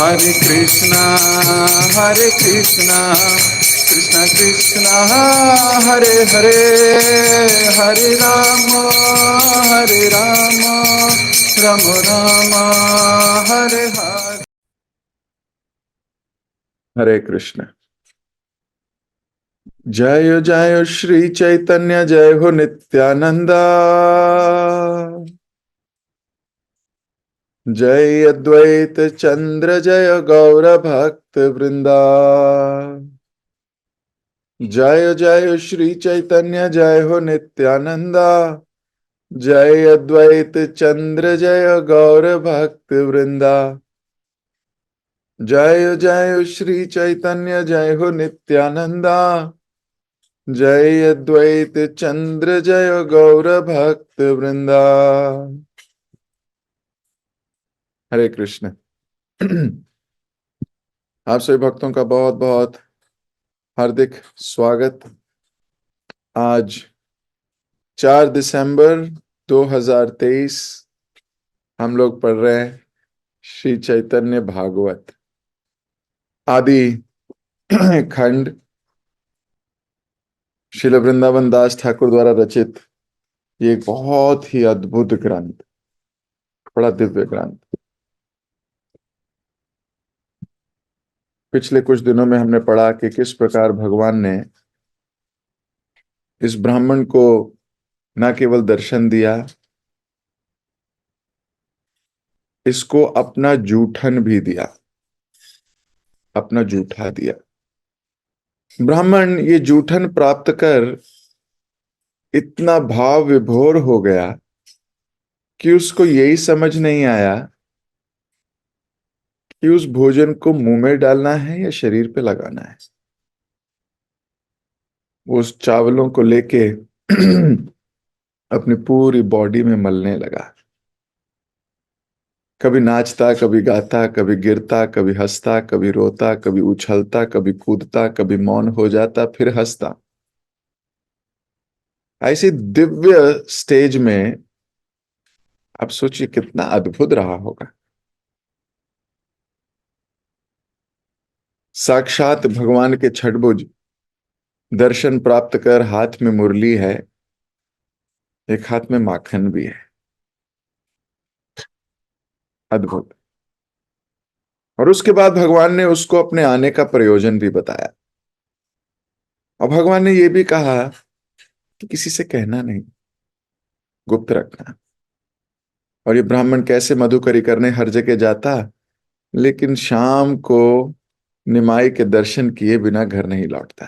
Hare Krishna, Hare Krishna, Krishna Krishna, Hare Hare, Hare Rama, Hare Rama, Rama Rama, Hare Hare. Hare Krishna. जय जय श्री चैतन्य, जय हो नित्यानंदा, जय अद्वैत चंद्र, जय गौर भक्त वृंदा। जय जय श्री चैतन्य, जय हो नित्यानंदा, जय अद्वैत चंद्र, जय गौर भक्त वृंदा। जय जय श्री चैतन्य, जय हो नित्यानंदा, जय अद्वैत चंद्र, जय गौर भक्त वृंदा। हरे कृष्ण। आप सभी भक्तों का बहुत बहुत हार्दिक स्वागत। आज 4 दिसंबर 2023 हम लोग पढ़ रहे हैं श्री चैतन्य भागवत आदि खंड, श्रील वृंदावन दास ठाकुर द्वारा रचित ये एक बहुत ही अद्भुत ग्रंथ, बड़ा दिव्य ग्रंथ। पिछले कुछ दिनों में हमने पढ़ा कि किस प्रकार भगवान ने इस ब्राह्मण को न केवल दर्शन दिया, इसको अपना जूठन भी दिया, अपना जूठा दिया। ब्राह्मण ये जूठन प्राप्त कर इतना भाव विभोर हो गया कि उसको यही समझ नहीं आया कि उस भोजन को मुंह में डालना है या शरीर पे लगाना है। वो उस चावलों को लेके अपनी पूरी बॉडी में मलने लगा। कभी नाचता, कभी गाता, कभी गिरता, कभी हंसता, कभी रोता, कभी उछलता, कभी कूदता, कभी मौन हो जाता, फिर हंसता। ऐसी दिव्य स्टेज में आप सोचिए कितना अद्भुत रहा होगा। साक्षात भगवान के छठभुज दर्शन प्राप्त कर हाथ में मुरली है, एक हाथ में माखन भी है। अद्भुत। और उसके बाद भगवान ने उसको अपने आने का प्रयोजन भी बताया, और भगवान ने यह भी कहा कि किसी से कहना नहीं, गुप्त रखना। और ये ब्राह्मण कैसे मधुकरी करने हर जगह जाता, लेकिन शाम को निमाई के दर्शन किए बिना घर नहीं लौटता।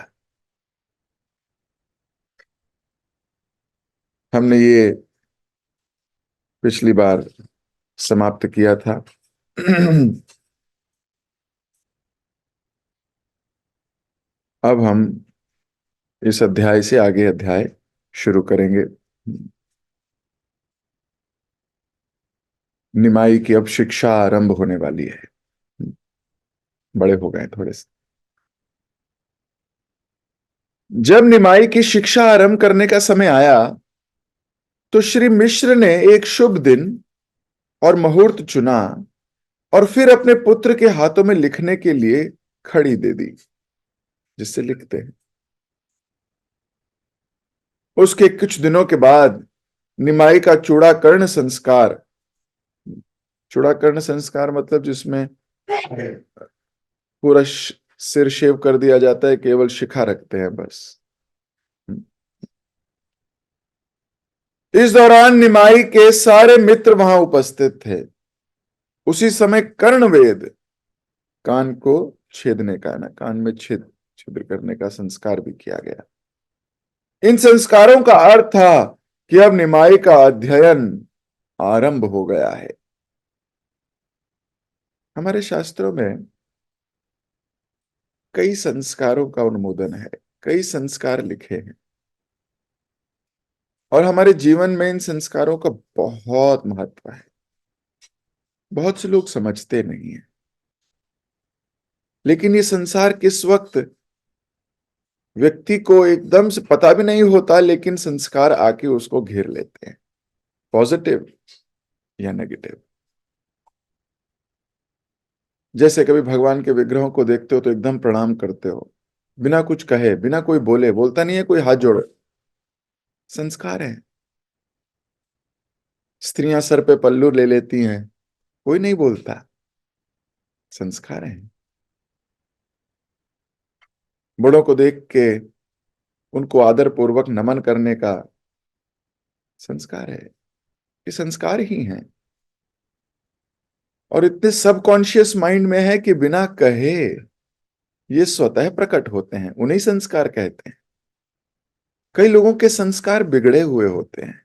हमने ये पिछली बार समाप्त किया था। अब हम इस अध्याय से आगे अध्याय शुरू करेंगे। निमाई की अब शिक्षा आरंभ होने वाली है। बड़े हो गए थोड़े से। जब निमाई की शिक्षा आरंभ करने का समय आया तो श्री मिश्र ने एक शुभ दिन और मुहूर्त चुना और फिर अपने पुत्र के हाथों में लिखने के लिए खड़ी दे दी, जिससे लिखते हैं। उसके कुछ दिनों के बाद निमाई का चूड़ाकर्ण संस्कार, चूड़ाकर्ण संस्कार मतलब जिसमें पूरा सिर शेव कर दिया जाता है, केवल शिखा रखते हैं बस। इस दौरान निमाई के सारे मित्र वहां उपस्थित थे। उसी समय कर्णवेद, कान को छेदने का, ना कान में छिद्र करने का संस्कार भी किया गया। इन संस्कारों का अर्थ था कि अब निमाई का अध्ययन आरंभ हो गया है। हमारे शास्त्रों में कई संस्कारों का अनुमोदन है, कई संस्कार लिखे हैं, और हमारे जीवन में इन संस्कारों का बहुत महत्व है। बहुत से लोग समझते नहीं हैं, लेकिन ये संसार किस वक्त व्यक्ति को एकदम से पता भी नहीं होता, लेकिन संस्कार आके उसको घेर लेते हैं, पॉजिटिव या नेगेटिव। जैसे कभी भगवान के विग्रहों को देखते हो तो एकदम प्रणाम करते हो, बिना कुछ कहे, बिना कोई बोले, बोलता नहीं है कोई हाथ जोड़े, संस्कार है। स्त्रियां सर पे पल्लू ले लेती हैं, कोई नहीं बोलता, संस्कार है। बड़ों को देख के उनको आदर पूर्वक नमन करने का संस्कार है। ये संस्कार ही हैं, और इतने सबकॉन्शियस माइंड में है कि बिना कहे ये स्वतः प्रकट होते हैं, उन्हें संस्कार कहते हैं। कई लोगों के संस्कार बिगड़े हुए होते हैं,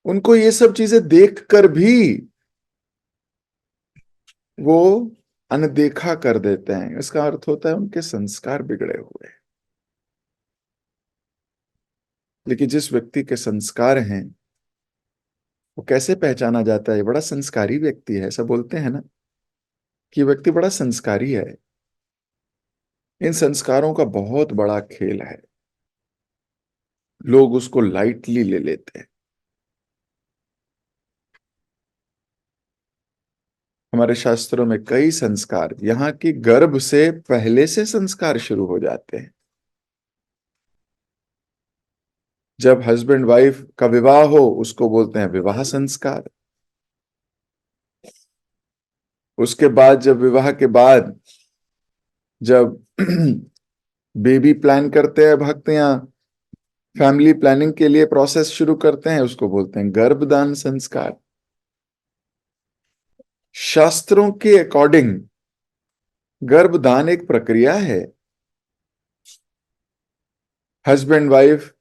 उनको ये सब चीजें देखकर भी वो अनदेखा कर देते हैं। इसका अर्थ होता है उनके संस्कार बिगड़े हुए हैं। लेकिन जिस व्यक्ति के संस्कार हैं, वो कैसे पहचाना जाता है? बड़ा संस्कारी व्यक्ति है, ऐसा बोलते हैं ना कि व्यक्ति बड़ा संस्कारी है। इन संस्कारों का बहुत बड़ा खेल है, लोग उसको लाइटली ले लेते हैं। हमारे शास्त्रों में कई संस्कार, यहाँ की गर्भ से पहले से संस्कार शुरू हो जाते हैं। जब हस्बैंड वाइफ का विवाह हो उसको बोलते हैं विवाह संस्कार। उसके बाद जब विवाह के बाद जब बेबी प्लान करते हैं भक्त, या फैमिली प्लानिंग के लिए प्रोसेस शुरू करते हैं, उसको बोलते हैं गर्भदान संस्कार। शास्त्रों के अकॉर्डिंग गर्भदान एक प्रक्रिया है। हस्बैंड वाइफ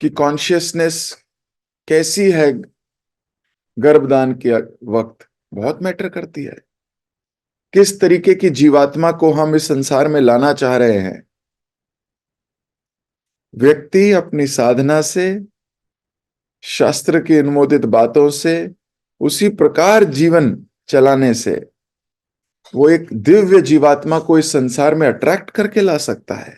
की कॉन्शियसनेस कैसी है गर्भदान के वक्त बहुत मैटर करती है। किस तरीके की जीवात्मा को हम इस संसार में लाना चाह रहे हैं। व्यक्ति अपनी साधना से, शास्त्र की अनुमोदित बातों से, उसी प्रकार जीवन चलाने से वो एक दिव्य जीवात्मा को इस संसार में अट्रैक्ट करके ला सकता है।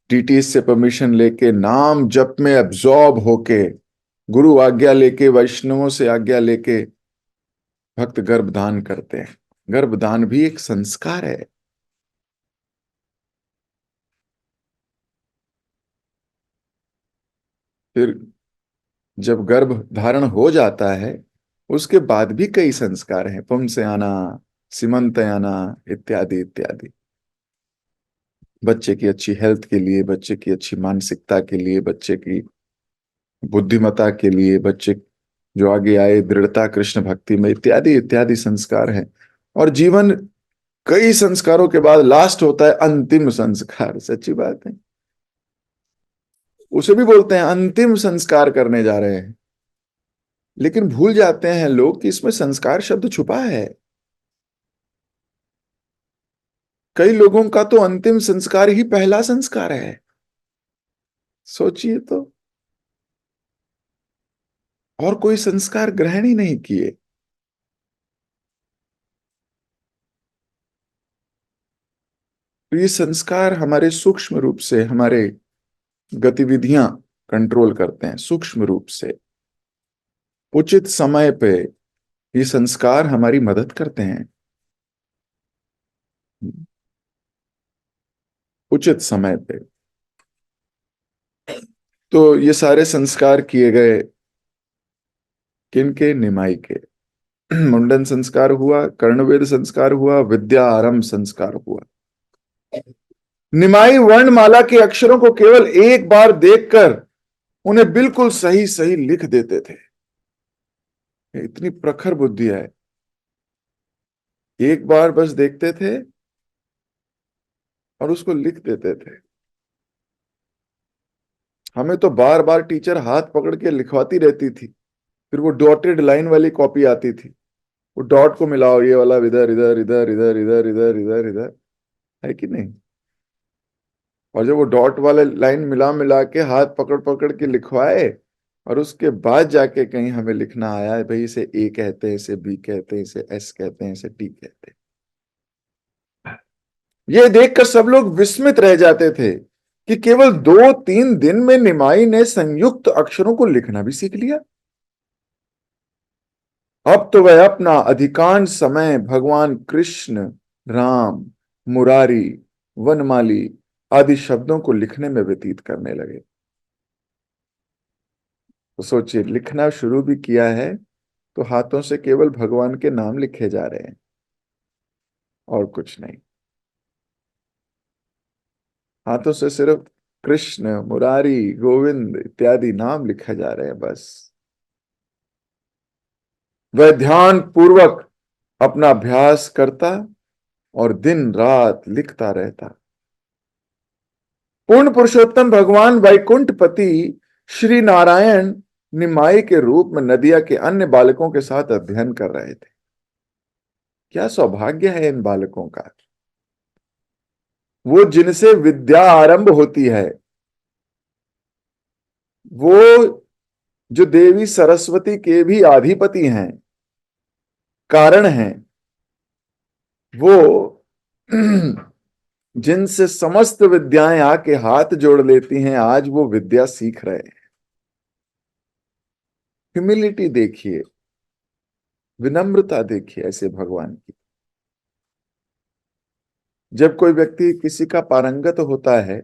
डीटी से परमिशन लेके, नाम जप में एब्जॉर्ब होके, गुरु आज्ञा लेके, वैष्णवों से आज्ञा लेके भक्त गर्भदान करते हैं। गर्भदान भी एक संस्कार है। फिर जब गर्भ धारण हो जाता है उसके बाद भी कई संस्कार हैं, पुंसयाना, सीमंतयाना इत्यादि इत्यादि। बच्चे की अच्छी हेल्थ के लिए, बच्चे की अच्छी मानसिकता के लिए, बच्चे की बुद्धिमत्ता के लिए, बच्चे जो आगे आए दृढ़ता कृष्ण भक्ति में, इत्यादि इत्यादि संस्कार हैं। और जीवन कई संस्कारों के बाद लास्ट होता है अंतिम संस्कार। सच्ची बात है, उसे भी बोलते हैं अंतिम संस्कार करने जा रहे हैं। लेकिन भूल जाते हैं लोग कि इसमें संस्कार शब्द छुपा है। कई लोगों का तो अंतिम संस्कार ही पहला संस्कार है। सोचिए तो, और कोई संस्कार ग्रहण ही नहीं किए। तो ये संस्कार हमारे सूक्ष्म रूप से हमारे गतिविधियां कंट्रोल करते हैं। सूक्ष्म रूप से उचित समय पे ये संस्कार हमारी मदद करते हैं। उचित समय पे तो ये सारे संस्कार किए गए किनके? निमाई के। मुंडन संस्कार हुआ, कर्णवेद संस्कार हुआ, विद्या आरंभ संस्कार हुआ। निमाई वर्णमाला के अक्षरों को केवल एक बार देखकर उन्हें बिल्कुल सही सही लिख देते थे। इतनी प्रखर बुद्धि है। एक बार बस देखते थे और उसको लिख देते थे। हमें तो बार बार टीचर हाथ पकड़ के लिखवाती रहती थी। फिर वो डॉटेड लाइन वाली कॉपी आती थी, वो डॉट को मिलाओ, ये वाला इधर इधर इधर इधर इधर इधर इधर इधर, है कि नहीं? और जब वो डॉट वाले लाइन मिला मिला के हाथ पकड़ पकड़ के लिखवाए, और उसके बाद जाके कहीं हमें लिखना आया है भाई इसे ए कहते हैं, इसे बी कहते हैं, इसे एस कहते हैं, इसे टी कहते हैं। ये देखकर सब लोग विस्मित रह जाते थे कि केवल 2-3 दिन में निमाई ने संयुक्त अक्षरों को लिखना भी सीख लिया। अब तो वह अपना अधिकांश समय भगवान कृष्ण, राम, मुरारी, वनमाली आदि शब्दों को लिखने में व्यतीत करने लगे। तो सोचिए, लिखना शुरू भी किया है तो हाथों से केवल भगवान के नाम लिखे जा रहे हैं और कुछ नहीं। हाथों से सिर्फ कृष्ण, मुरारी, गोविंद इत्यादि नाम लिखे जा रहे हैं बस। वह ध्यान पूर्वक अपना अभ्यास करता और दिन रात लिखता रहता। पूर्ण पुरुषोत्तम भगवान वैकुंठपति श्री नारायण निमाई के रूप में नदिया के अन्य बालकों के साथ अध्ययन कर रहे थे। क्या सौभाग्य है इन बालकों का, वो जिनसे विद्या आरंभ होती है, वो जो देवी सरस्वती के भी अधिपति हैं, कारण हैं, वो जिनसे समस्त विद्याएं आके हाथ जोड़ लेती हैं, आज वो विद्या सीख रहे हैं। ह्यूमिलिटी देखिए, विनम्रता देखिए ऐसे भगवान की। जब कोई व्यक्ति किसी का पारंगत होता है,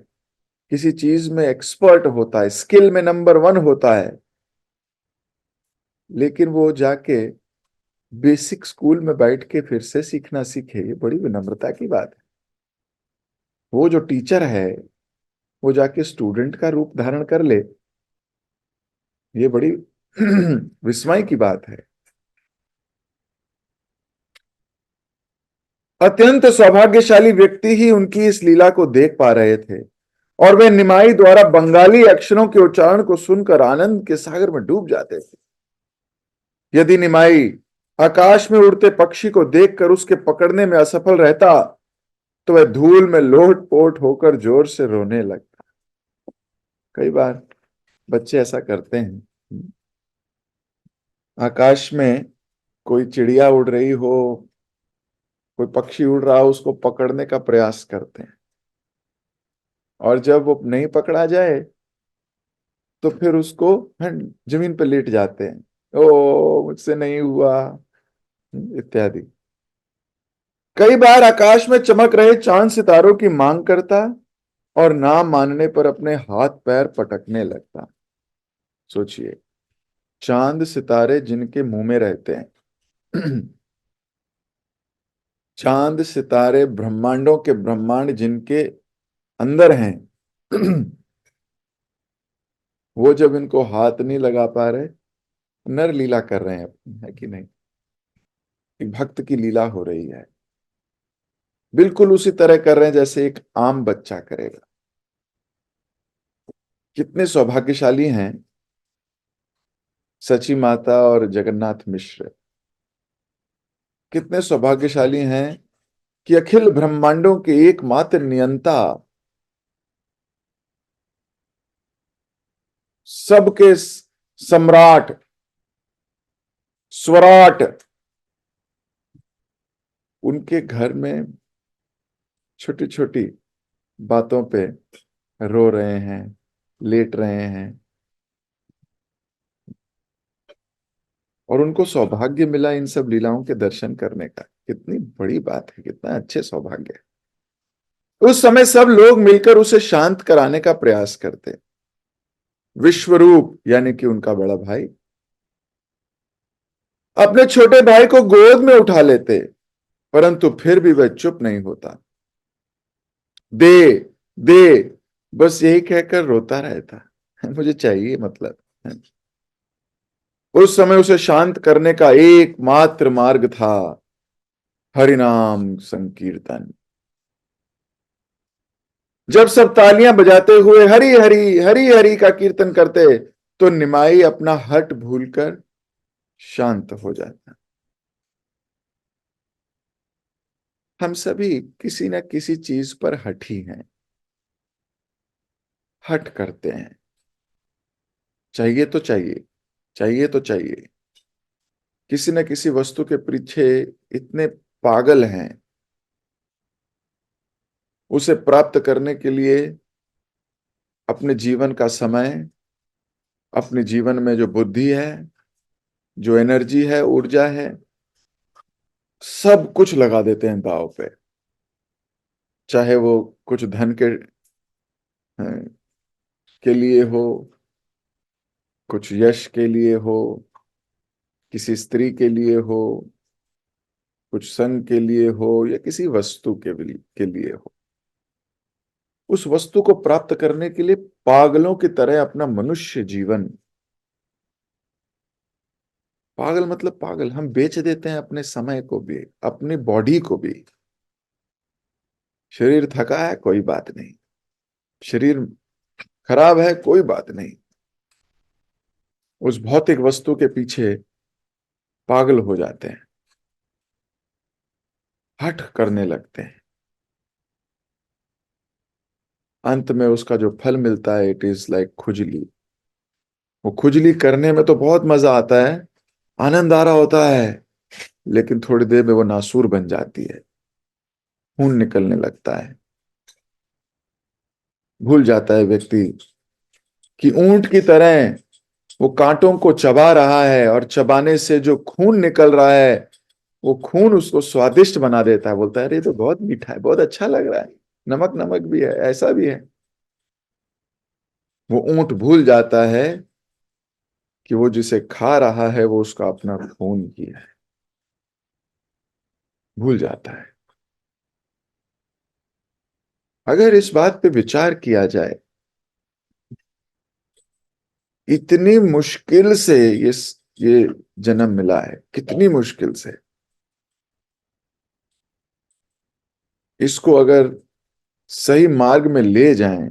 किसी चीज में एक्सपर्ट होता है, स्किल में नंबर 1 होता है, लेकिन वो जाके बेसिक स्कूल में बैठ के फिर से सीखना सीखे, ये बड़ी विनम्रता की बात है। वो जो टीचर है वो जाके स्टूडेंट का रूप धारण कर ले, ये बड़ी विस्मय की बात है। अत्यंत सौभाग्यशाली व्यक्ति ही उनकी इस लीला को देख पा रहे थे और वे निमाई द्वारा बंगाली अक्षरों के उच्चारण को सुनकर आनंद के सागर में डूब जाते थे। यदि निमाई आकाश में उड़ते पक्षी को देखकर उसके पकड़ने में असफल रहता तो वह धूल में लोट-पोट होकर जोर से रोने लगता। कई बार बच्चे ऐसा करते हैं, आकाश में कोई चिड़िया उड़ रही हो, कोई पक्षी उड़ रहा हो, उसको पकड़ने का प्रयास करते हैं और जब वो नहीं पकड़ा जाए तो फिर उसको जमीन पर लेट जाते हैं, ओ मुझसे नहीं हुआ इत्यादि। कई बार आकाश में चमक रहे चांद सितारों की मांग करता और ना मानने पर अपने हाथ पैर पटकने लगता। सोचिए, चांद सितारे जिनके मुंह में रहते हैं, चांद सितारे ब्रह्मांडों के ब्रह्मांड जिनके अंदर हैं, वो जब इनको हाथ नहीं लगा पा रहे, नर लीला कर रहे हैं अपनी, है कि नहीं? एक भक्त की लीला हो रही है, बिल्कुल उसी तरह कर रहे हैं जैसे एक आम बच्चा करेगा। कितने सौभाग्यशाली हैं सची माता और जगन्नाथ मिश्र, कितने सौभाग्यशाली हैं कि अखिल ब्रह्मांडों के एकमात्र नियंता, सबके सम्राट, स्वराट, उनके घर में छोटी छोटी बातों पे रो रहे हैं, लेट रहे हैं, और उनको सौभाग्य मिला इन सब लीलाओं के दर्शन करने का। कितनी बड़ी बात है, कितना अच्छे सौभाग्य है। उस समय सब लोग मिलकर उसे शांत कराने का प्रयास करते। विश्वरूप यानी कि उनका बड़ा भाई अपने छोटे भाई को गोद में उठा लेते, परंतु फिर भी वह चुप नहीं होता। दे दे बस यही कहकर रोता रहता, मुझे चाहिए मतलब। उस समय उसे शांत करने का एकमात्र मार्ग था हरिनाम संकीर्तन। जब सब तालियां बजाते हुए हरि हरि हरि हरि का कीर्तन करते तो निमाई अपना हट भूलकर शांत हो जाता। हम सभी किसी न किसी चीज पर हठी हैं, हट करते हैं, चाहिए तो चाहिए, चाहिए तो चाहिए। किसी न किसी वस्तु के पीछे इतने पागल हैं, उसे प्राप्त करने के लिए अपने जीवन का समय, अपने जीवन में जो बुद्धि है, जो एनर्जी है, ऊर्जा है, सब कुछ लगा देते हैं दांव पे। चाहे वो कुछ धन के लिए हो, कुछ यश के लिए हो, किसी स्त्री के लिए हो, कुछ संघ के लिए हो, या किसी वस्तु के लिए हो। उस वस्तु को प्राप्त करने के लिए पागलों की तरह अपना मनुष्य जीवन, पागल मतलब पागल, हम बेच देते हैं अपने समय को भी, अपनी बॉडी को भी। शरीर थका है, कोई बात नहीं। शरीर खराब है, कोई बात नहीं। उस भौतिक वस्तु के पीछे पागल हो जाते हैं, हठ करने लगते हैं। अंत में उसका जो फल मिलता है, इट इज लाइक खुजली। वो खुजली करने में तो बहुत मजा आता है, आनंद आ रहा होता है, लेकिन थोड़ी देर में वो नासूर बन जाती है, खून निकलने लगता है। भूल जाता है व्यक्ति कि ऊंट की तरह वो कांटों को चबा रहा है, और चबाने से जो खून निकल रहा है, वो खून उसको स्वादिष्ट बना देता है। बोलता है अरे ये तो बहुत मीठा है, बहुत अच्छा लग रहा है, नमक नमक भी है, ऐसा भी है। वो ऊंट भूल जाता है कि वो जिसे खा रहा है वो उसका अपना खून ही है। भूल जाता है। अगर इस बात पे विचार किया जाए, इतनी मुश्किल से ये जन्म मिला है, कितनी मुश्किल से, इसको अगर सही मार्ग में ले जाएं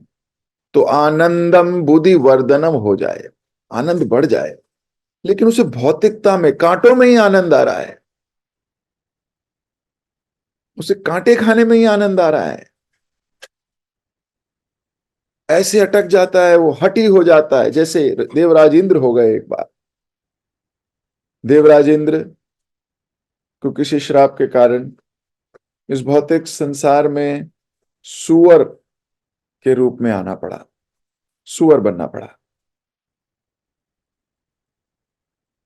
तो आनंदम बुद्धि वर्धनम हो जाए, आनंद बढ़ जाए। लेकिन उसे भौतिकता में, कांटों में ही आनंद आ रहा है, उसे कांटे खाने में ही आनंद आ रहा है। ऐसे अटक जाता है, वो हठी हो जाता है, जैसे देवराज इंद्र हो गए एक बार। देवराज इंद्र को किसी श्राप के कारण इस भौतिक संसार में सुअर के रूप में आना पड़ा, सुअर बनना पड़ा।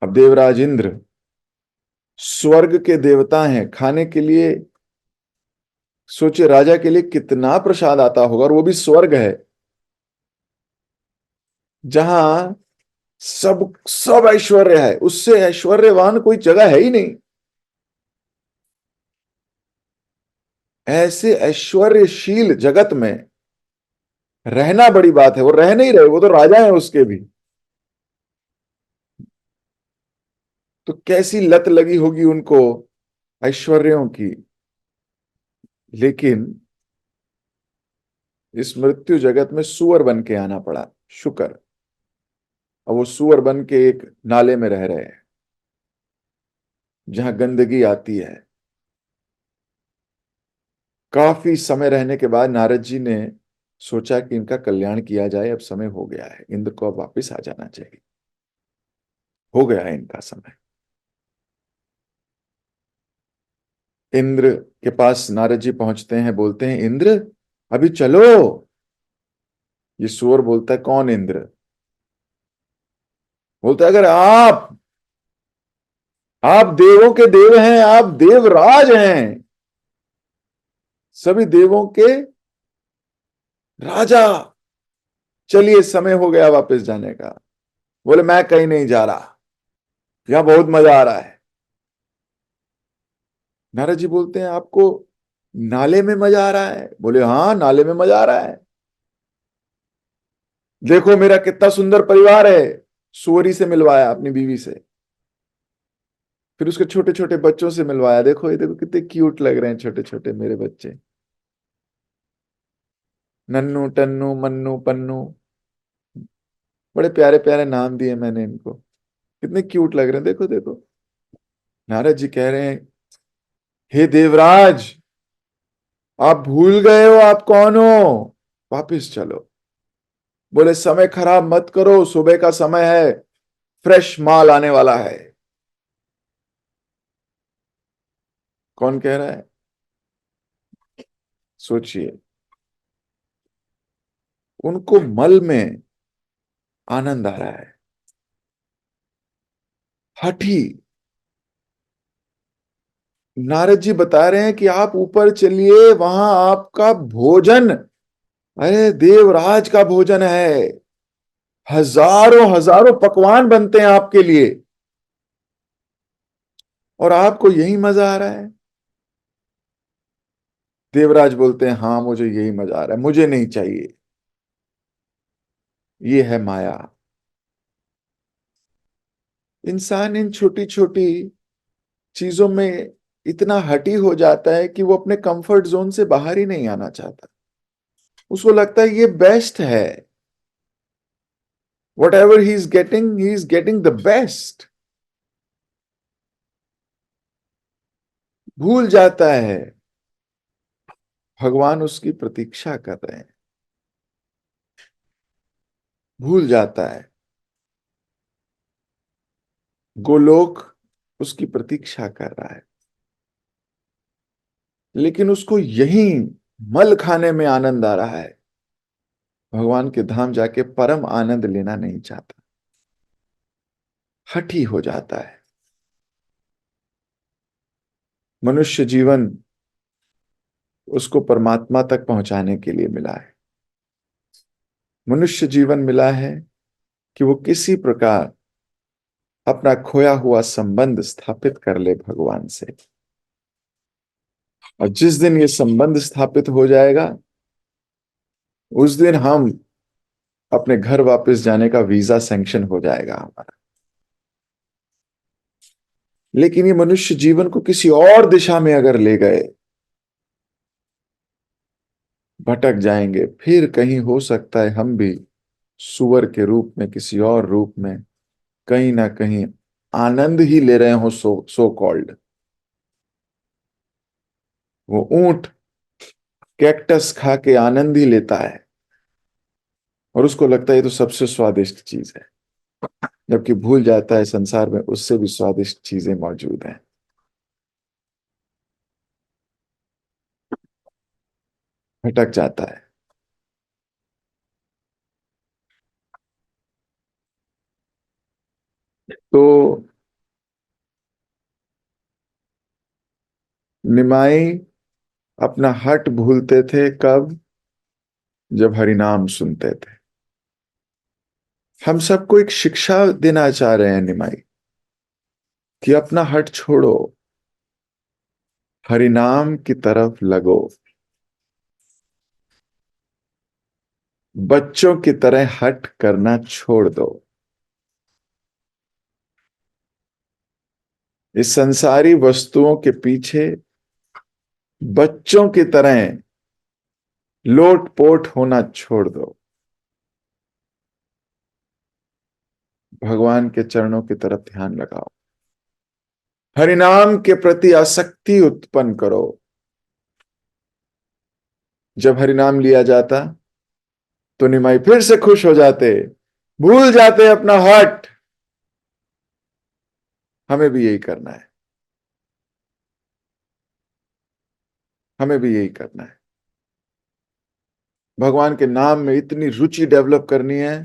अब देवराज इंद्र स्वर्ग के देवता हैं, खाने के लिए सोचिए राजा के लिए कितना प्रसाद आता होगा, और वो भी स्वर्ग है जहां सब सब ऐश्वर्य है, उससे ऐश्वर्यवान कोई जगह है ही नहीं। ऐसे ऐश्वर्यशील जगत में रहना बड़ी बात है। वो रह नहीं रहे, वो तो राजा है उसके भी। तो कैसी लत लगी होगी उनको ऐश्वर्यों की। लेकिन इस मृत्यु जगत में सुअर बन के आना पड़ा, शुक्र। और वो सुअर बन के एक नाले में रह रहे हैं जहां गंदगी आती है। काफी समय रहने के बाद नारद जी ने सोचा कि इनका कल्याण किया जाए, अब समय हो गया है, इंद्र को अब वापिस आ जाना चाहिए, हो गया है इनका समय। इंद्र के पास नारद जी पहुंचते हैं, बोलते हैं इंद्र अभी चलो। ये सुअर बोलता है कौन इंद्र? बोलता है अगर आप देवों के देव हैं, आप देवराज हैं, सभी देवों के राजा, चलिए समय हो गया वापस जाने का। बोले मैं कहीं नहीं जा रहा, यहां बहुत मजा आ रहा है। नारद जी बोलते हैं आपको नाले में मजा आ रहा है? बोले हाँ, नाले में मजा आ रहा है। देखो मेरा कितना सुंदर परिवार है। सुअरी से मिलवाया अपनी बीवी से, फिर उसके छोटे छोटे बच्चों से मिलवाया। देखो ये देखो कितने क्यूट लग रहे हैं छोटे छोटे मेरे बच्चे, नन्नू टन्नू मन्नू पन्नू, बड़े प्यारे प्यारे नाम दिए मैंने इनको, कितने क्यूट लग रहे हैं, देखो देखो। नारद जी कह रहे हैं हे देवराज, आप भूल गए हो आप कौन हो, वापिस चलो। बोले समय खराब मत करो, सुबह का समय है, फ्रेश माल आने वाला है। कौन कह रहा है? सोचिए, उनको मल में आनंद आ रहा है, हठी। नारद जी बता रहे हैं कि आप ऊपर चलिए, वहां आपका भोजन, अरे देवराज का भोजन है, हजारों हजारों पकवान बनते हैं आपके लिए, और आपको यही मजा आ रहा है। देवराज बोलते हैं, हाँ मुझे यही मजा आ रहा है, मुझे नहीं चाहिए। ये है माया। इंसान इन छोटी छोटी चीजों में इतना हठी हो जाता है कि वो अपने कंफर्ट जोन से बाहर ही नहीं आना चाहता। उसको लगता है ये बेस्ट है, what ever he is getting the best. भूल जाता है भगवान उसकी प्रतीक्षा कर रहे हैं। भूल जाता है गोलोक उसकी प्रतीक्षा कर रहा है। लेकिन उसको यहीं मल खाने में आनंद आ रहा है, भगवान के धाम जाके परम आनंद लेना नहीं चाहता। हठी हो जाता है। मनुष्य जीवन उसको परमात्मा तक पहुंचाने के लिए मिला है। मनुष्य जीवन मिला है कि वो किसी प्रकार अपना खोया हुआ संबंध स्थापित कर ले भगवान से। और जिस दिन ये संबंध स्थापित हो जाएगा, उस दिन हम अपने घर वापस जाने का वीजा सैंक्शन हो जाएगा हमारा। लेकिन ये मनुष्य जीवन को किसी और दिशा में अगर ले गए, भटक जाएंगे। फिर कहीं हो सकता है हम भी सुअर के रूप में, किसी और रूप में, कहीं ना कहीं आनंद ही ले रहे हो, सो कॉल्ड। वो ऊंट कैक्टस खा के आनंद ही लेता है, और उसको लगता है ये तो सबसे स्वादिष्ट चीज है, जबकि भूल जाता है संसार में उससे भी स्वादिष्ट चीजें मौजूद हैं। भटक जाता है। तो निमाई अपना हट भूलते थे कब? जब हरिनाम सुनते थे। हम सबको एक शिक्षा देना चाह रहे हैं निमाई, कि अपना हट छोड़ो, हरिनाम की तरफ लगो। बच्चों की तरह हट करना छोड़ दो। इस संसारी वस्तुओं के पीछे बच्चों की तरह लोट पोट होना छोड़ दो। भगवान के चरणों की तरफ ध्यान लगाओ। हरिनाम के प्रति आसक्ति उत्पन्न करो। जब हरिनाम लिया जाता तो निमाई फिर से खुश हो जाते, भूल जाते अपना हट। हमें भी यही करना है। हमें भी यही करना है। भगवान के नाम में इतनी रुचि डेवलप करनी है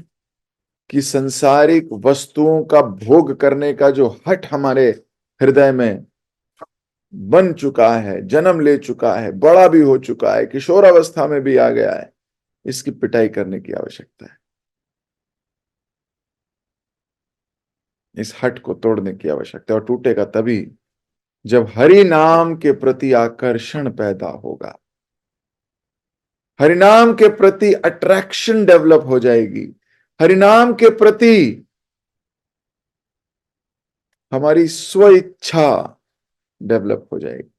कि संसारिक वस्तुओं का भोग करने का जो हट हमारे हृदय में बन चुका है, जन्म ले चुका है, बड़ा भी हो चुका है, किशोर अवस्था में भी आ गया है, इसकी पिटाई करने की आवश्यकता है। इस हट को तोड़ने की आवश्यकता है, और टूटेगा तभी जब हरि नाम के प्रति आकर्षण पैदा होगा। हरिनाम के प्रति अट्रैक्शन डेवलप हो जाएगी। हरिनाम के प्रति हमारी स्व इच्छा डेवलप हो जाएगी।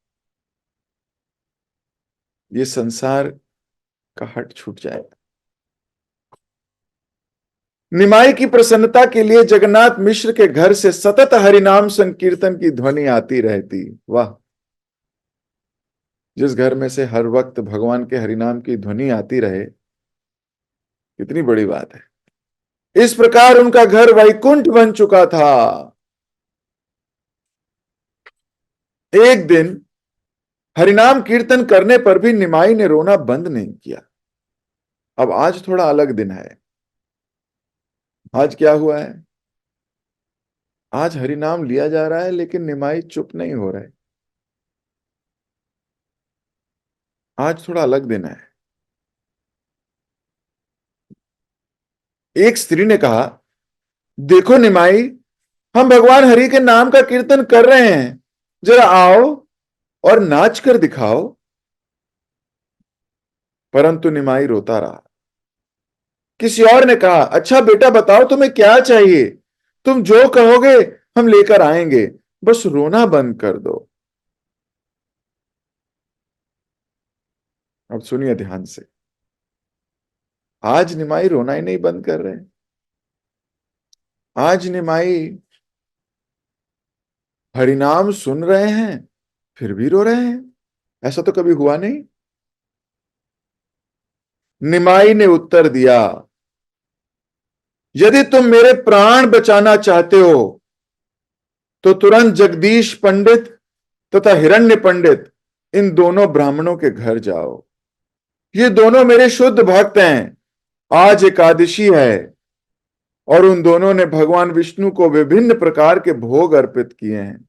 ये संसार का हट छूट जाएगा। निमाई की प्रसन्नता के लिए जगन्नाथ मिश्र के घर से सतत हरिनाम संकीर्तन की ध्वनि आती रहती। वाह! जिस घर में से हर वक्त भगवान के हरिनाम की ध्वनि आती रहे, कितनी बड़ी बात है। इस प्रकार उनका घर वैकुंठ बन चुका था। एक दिन हरिनाम कीर्तन करने पर भी निमाई ने रोना बंद नहीं किया। अब आज थोड़ा अलग दिन है। आज क्या हुआ है? आज हरि नाम लिया जा रहा है लेकिन निमाई चुप नहीं हो रहे। आज थोड़ा अलग दिन है। एक स्त्री ने कहा, देखो निमाई, हम भगवान हरि के नाम का कीर्तन कर रहे हैं, जरा आओ और नाच कर दिखाओ। परंतु निमाई रोता रहा। किसी और ने कहा, अच्छा बेटा बताओ तुम्हें क्या चाहिए, तुम जो कहोगे हम लेकर आएंगे, बस रोना बंद कर दो। अब सुनिए ध्यान से। आज निमाई रोना ही नहीं बंद कर रहे। आज निमाई हरिनाम सुन रहे हैं फिर भी रो रहे हैं। ऐसा तो कभी हुआ नहीं। निमाई ने उत्तर दिया, यदि तुम मेरे प्राण बचाना चाहते हो तो तुरंत जगदीश पंडित तथा हिरण्य पंडित, इन दोनों ब्राह्मणों के घर जाओ। ये दोनों मेरे शुद्ध भक्त हैं। आज एकादशी है और उन दोनों ने भगवान विष्णु को विभिन्न प्रकार के भोग अर्पित किए हैं।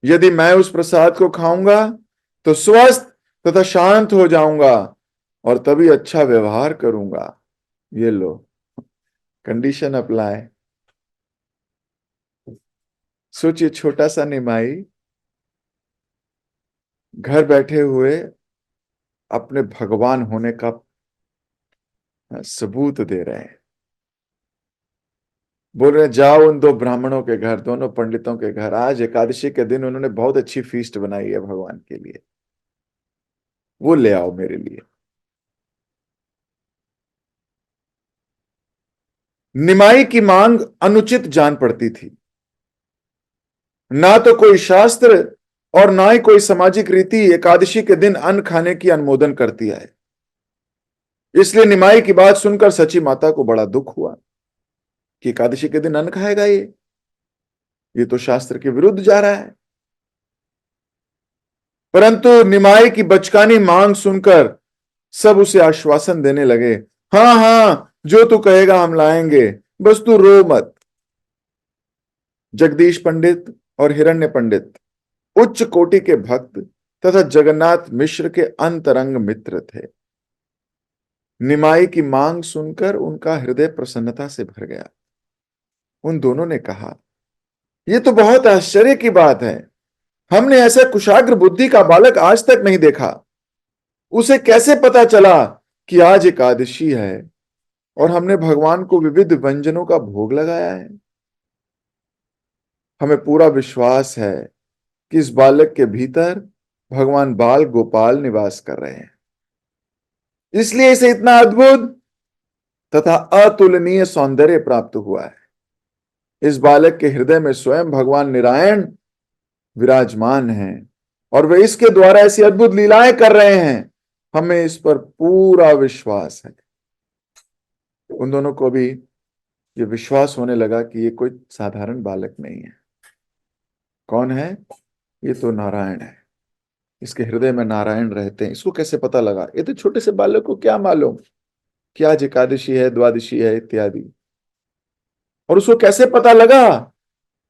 यदि मैं उस प्रसाद को खाऊंगा तो स्वस्थ तथा शांत हो जाऊंगा और तभी अच्छा व्यवहार करूंगा। ये लो, कंडीशन अप्लाई। सोचिए, छोटा सा निमाई घर बैठे हुए अपने भगवान होने का सबूत दे रहे हैं। बोल रहे जाओ उन दो ब्राह्मणों के घर, दोनों पंडितों के घर, आज एकादशी के दिन उन्होंने बहुत अच्छी फीस्ट बनाई है भगवान के लिए, वो ले आओ मेरे लिए। निमाई की मांग अनुचित जान पड़ती थी। ना तो कोई शास्त्र और ना ही कोई सामाजिक रीति एकादशी के दिन अन्न खाने की अनुमोदन करती है। इसलिए निमाई की बात सुनकर सची माता को बड़ा दुख हुआ कि एकादशी के दिन अन्न खाएगा ये तो शास्त्र के विरुद्ध जा रहा है। परंतु निमाई की बचकानी मांग सुनकर सब उसे आश्वासन देने लगे, हाँ हाँ जो तू कहेगा हम लाएंगे, बस तू रो मत। जगदीश पंडित और हिरण्य पंडित उच्च कोटि के भक्त तथा जगन्नाथ मिश्र के अंतरंग मित्र थे। निमाई की मांग सुनकर उनका हृदय प्रसन्नता से भर गया। उन दोनों ने कहा, यह तो बहुत आश्चर्य की बात है, हमने ऐसा कुशाग्र बुद्धि का बालक आज तक नहीं देखा। उसे कैसे पता चला कि आज एकादशी है और हमने भगवान को विविध व्यंजनों का भोग लगाया है। हमें पूरा विश्वास है कि इस बालक के भीतर भगवान बाल गोपाल निवास कर रहे हैं, इसलिए इसे इतना अद्भुत तथा अतुलनीय सौंदर्य प्राप्त हुआ है। इस बालक के हृदय में स्वयं भगवान नारायण विराजमान हैं और वे इसके द्वारा ऐसी अद्भुत लीलाएं कर रहे हैं। हमें इस पर पूरा विश्वास है। उन दोनों को भी ये विश्वास होने लगा कि ये कोई साधारण बालक नहीं है। कौन है? ये तो नारायण है। इसके हृदय में नारायण रहते हैं। इसको कैसे पता लगा? ये तो छोटे से बालक को क्या मालूम कि आज एकादशी है, द्वादशी है इत्यादि। और उसको कैसे पता लगा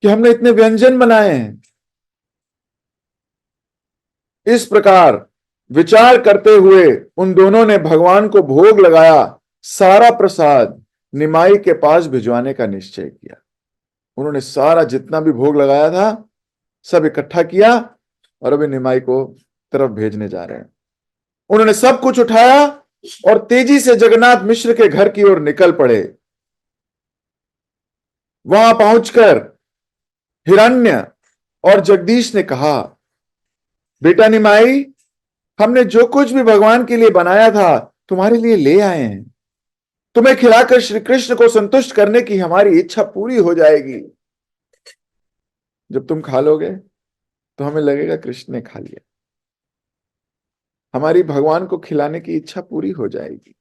कि हमने इतने व्यंजन बनाए हैं? इस प्रकार विचार करते हुए उन दोनों ने भगवान को भोग लगाया। सारा प्रसाद निमाई के पास भिजवाने का निश्चय किया। उन्होंने सारा जितना भी भोग लगाया था सब इकट्ठा किया और अभी निमाई को तरफ भेजने जा रहे हैं। उन्होंने सब कुछ उठाया और तेजी से जगन्नाथ मिश्र के घर की ओर निकल पड़े। वहां पहुंचकर हिरण्य और जगदीश ने कहा, बेटा निमाई, हमने जो कुछ भी भगवान के लिए बनाया था तुम्हारे लिए ले आए हैं। तुम्हें खिलाकर श्री कृष्ण को संतुष्ट करने की हमारी इच्छा पूरी हो जाएगी। जब तुम खा लोगे तो हमें लगेगा कृष्ण ने खा लिया। हमारी भगवान को खिलाने की इच्छा पूरी हो जाएगी।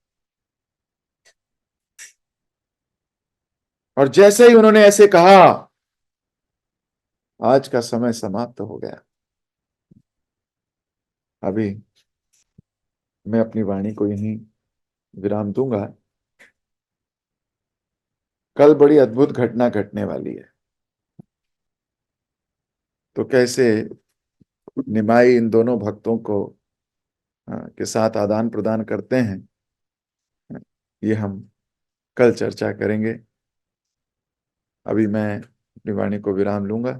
और जैसे ही उन्होंने ऐसे कहा, आज का समय समाप्त हो गया। अभी मैं अपनी वाणी को यहीं विराम दूंगा। कल बड़ी अद्भुत घटना घटने वाली है। तो कैसे निमाई इन दोनों भक्तों को के साथ आदान प्रदान करते हैं, ये हम कल चर्चा करेंगे। अभी मैं अपनी वाणी को विराम लूंगा।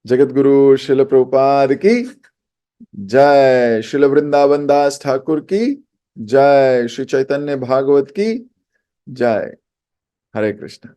जगत गुरु शिल प्रभुपाद की जय। शिल वृंदावन दास ठाकुर की जय। श्री चैतन्य भागवत की जय। हरे कृष्ण।